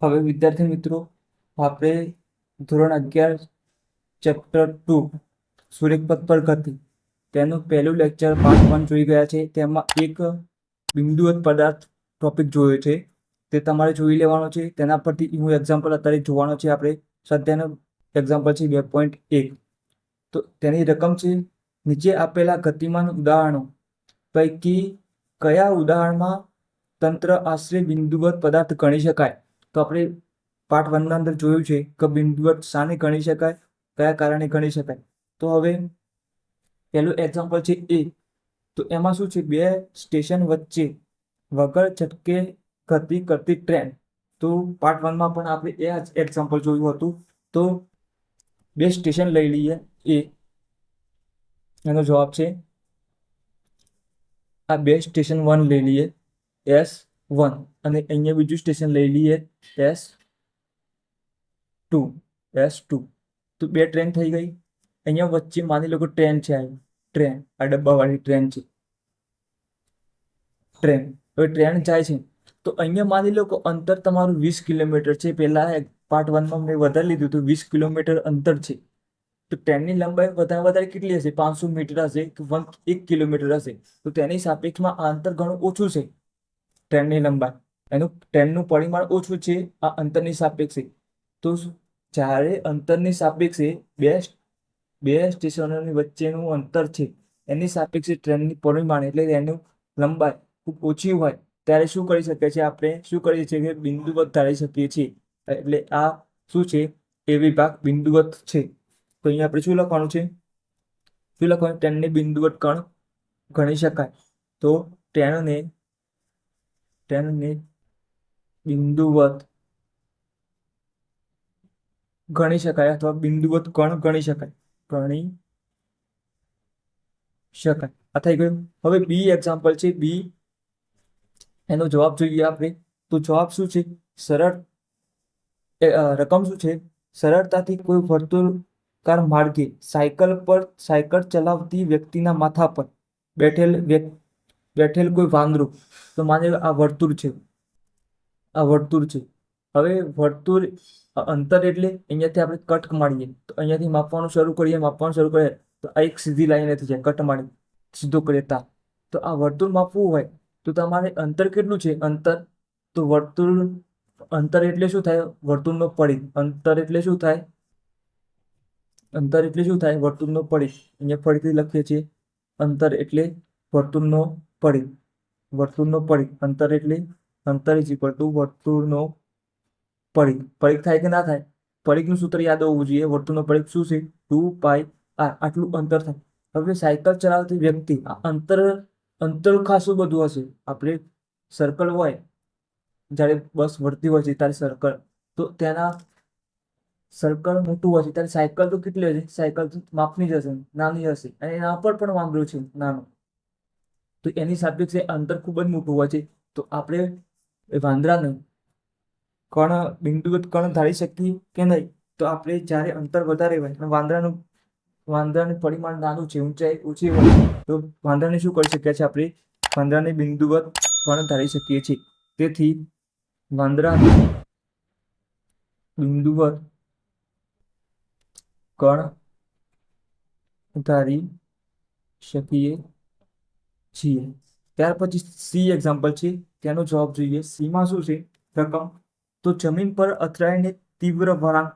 હવે વિદ્યાર્થી મિત્રો, આપણે ધોરણ 11 ચેપ્ટર 2 સૂર્યપથ પર ગતિ તેનું પહેલું લેક્ચર પાર્ટ 1 જોઈ ગયા છે. તેમાં એક બિંદુવત પદાર્થ ટોપિક જોયો છે, તે તમારે જોઈ લેવાનો છે. તેના પરથી હું એક્ઝામ્પલ અત્યારે જોવાનો છે. આપણે સ્વાધ્યાયનો એક્ઝામ્પલ છે 2.1. તો તેની રકમ છે, નીચે આપેલા ગતિમાન ઉદાહરણો પૈકી કયા ઉદાહરણમાં તંત્ર આશ્રે બિંદુવત પદાર્થ ગણી શકાય? તો આપણે પાર્ટ 1 ના અંદર જોયું છે કે બિંદુવત શાને ગણી શકાય, કયા કારણે ગણી શકાય. તો હવે પહેલું એક્ઝામ્પલ છે એ. તો એમાં શું છે, બે સ્ટેશન વચ્ચે વગર ઝટકે ગતિ કરતી ટ્રેન. તો પાર્ટ 1 માં પણ આપણે એ જ એક્ઝામ્પલ જોયું હતું. તો બે સ્ટેશન લઈ લઈએ. એનો જવાબ છે આ બે સ્ટેશન 1 લઈ લઈએ S1, અને અહીંયા બીજું સ્ટેશન લઈ લઈએ S2. તો બે ટ્રેન થઈ ગઈ. અહીંયા વચ્ચે માની લો કે ટ્રેન છે, આ ડબ્બાવાળી ટ્રેન છે. હવે ટ્રેન જાય છે, તો અહીંયા માની લો કે અંતર તમારું 20 કિલોમીટર છે. પહેલા પાર્ટ 1 માં મેં વધારી લીધું હતું, 20 કિલોમીટર અંતર છે. તો ટ્રેનની લંબાઈ વધારે કેટલી હશે? 500 મીટર હશે કે 1 કિલોમીટર હશે. તો તેની સાપેક્ષમાં આ અંતર ઘણું ઓછું છે. ટ્રેનની લંબાઈ, ટ્રેનનું પરિમાણ ઓછું છે આ અંતરની સાપેક્ષે. તો જ્યારે અંતરની સાપેક્ષે બે સ્ટેશનોની વચ્ચેનું અંતર છે, એની સાપેક્ષે ટ્રેનની પરિમાણ એટલે એનું લંબાઈ ખૂબ ઓછી હોય, ત્યારે શું કરી શકીએ છીએ? આપણે શું કરીએ છીએ કે બિંદુવત ધારી શકીએ છીએ. એટલે આ શું છે? એ વિભાગ બિંદુવત છે. તો અહીંયા આપણે શું લખવાનું છે? ટ્રેનની બિંદુવત કણ ગણી શકાય. તો ટ્રેનને બિંદુવત ગણી શકાય અથવા બિંદુવત કણ ગણી શકાય. આ થઈ ગયું. હવે બી એક્ઝામ્પલ છે. બી એનો જવાબ જોઈએ આપણે. તો જવાબ શું છે? રકમ શું છે? સરળતાથી કોઈ વર્તુળાકાર માર્ગે સાયકલ ચલાવતી વ્યક્તિના માથા પર બેઠેલ કોઈ વાંદરું. તો માની લો આ વર્તુળ છે. હવે વર્તુળ અંતર એટલે અહીંયાથી આપણે કટ મારીએ, તો અહીંયાથી માપવાનું શરૂ કરીએ તો આ એક સીધી લાઈન નથી જાય. કટ મારી સીધો કરીએ તો આ વર્તુળ માપવું હોય તો તમારે અંતર કેટલું છે? તો અંતર એટલે શું થાય? વર્તુળનો પરિઘ. અંતર એટલે શું થાય? વર્તુળનો પરિઘ. અહીંયા ફરીથી લખીએ છીએ, અંતર એટલે વર્તુળનો પરિઘ. અંતર ઇઝ ઇક્વલ ટુ વર્તુળનો પરિઘ. પરિઘ થાય કે ના થાય? પરિઘનું સૂત્ર યાદ હોવું જોઈએ. વર્તુળનો પરિઘ શું છે? 2πr. આટલું અંતર થાય. હવે સાયકલ ચલાવતી વ્યક્તિ, આ અંતર ખાસું બધું હશે. આપણે સર્કલ હોય, જ્યારે બસ વળતી હોય છે ત્યારે સર્કલ, તો તેના સર્કલ મોટું હશે ત્યારે સાયકલ તો કેટલી હશે? સાયકલ તો માપની જ હશે, નાની હશે. અને એના પર પણ વાંદરો છે નાનો, તો એની સાપેક્ષે અંતર ખૂબ જ મોટું હોય છે. તો આપણે વાંદરાને બિંદુવત કણ ધારી શકીએ કે નહીં? તો આપણે જ્યારે અંતર વધારે હોય અને વાંદરાનું પરિમાણ નાનું છે, ઊંચાઈ ઓછી હોય, તો વાંદરાને શું કરી શકીએ છીએ? આપણે વાંદરાને બિંદુવત કણ ધારી શકીએ છીએ. તેથી વાંદરાને બિંદુવત કણ ધારી શકીએ છીએ. ત્યાર પછી સી એક્ઝામ્પલ છે, તેનો જવાબ જોઈએ. સીમાં શું છે રકમ? તો જમીન પર અથડાઈને તીવ્ર વળાંક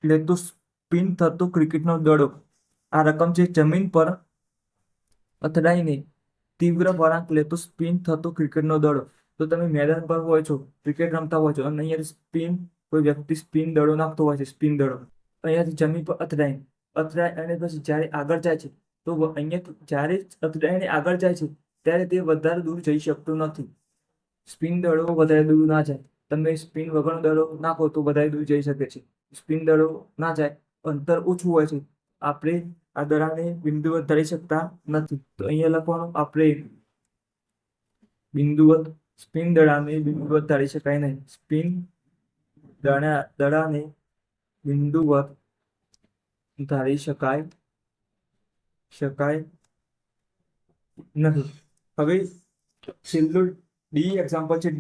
લેતો સ્પિન થતો ક્રિકેટનો દડો. આ રકમ છે. જમીન પર અથડાઈને તીવ્ર વળાંક લેતો સ્પિન થતો ક્રિકેટનો દડો. તો તમે મેદાન પર હોય છો, ક્રિકેટ રમતા હોય છો, અને અહીંયા કોઈ વ્યક્તિ સ્પિન દડો નાખતો હોય છે. અહીંયાથી જમીન પર અથડાય અને પછી જ્યારે આગળ જાય છે, તો અહીંયા જ્યારે અથડાઈને આગળ જાય છે ત્યારે તે વધારે દૂર જઈ શકતો નથી. સ્પિન દડો વધારે દૂર ના જાય. તમે સ્પિન વગરનો દડો નાખો તો વધારે દૂર જઈ શકે છે. સ્પિન દડો ના જાય, અંતર ઓછું હોય છે, આપણે આ દડાને બિંદુવત ધારી શકતા નથી. તો અહીંયા લખવાનું, આપણે સ્પિન દડાને બિંદુવત ધારી શકાય નહીં. સ્પિન દડાને બિંદુવત ધારી શકાય નથી. હવે છેલ્લું ડી એક્ઝામ્પલ છે.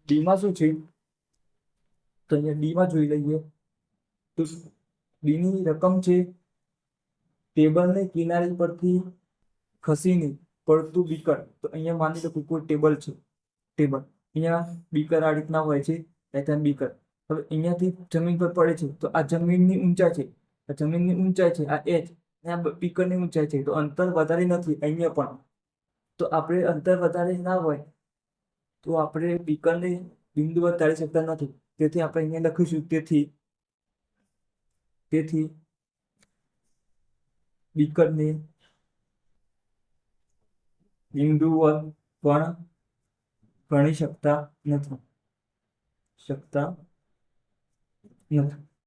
ડીમાં શું છે? તો અહીંયા ડીમાં જોઈ લઈએ તો ડીની રકમ છે ટેબલને કિનારી પરથી ખસીને પડતું બીકર. તો અહીંયા માની લો કે કોઈ ટેબલ છે, ટેબલ અહીંયા બીકર આ રીતના હોય છે, ત્યાં બીકર. હવે અહીંયાથી જમીન પર પડે છે તો આ જમીનની ઊંચાઈ છે, આ જમીનની ઊંચાઈ છે આ એચ, અને આ બીકરની ઊંચાઈ છે. તો અંતર વધારે નથી અહીંયા પણ. તો આપણે અંતર વધારે ના હોય તો આપણે બીકરને બિંદુ પર તાળી શકતા નથી. તેથી આપણે અહીંયા લખીશું તેથી બીકરને બિંદુઓ પણ ગણી શકતા નથી.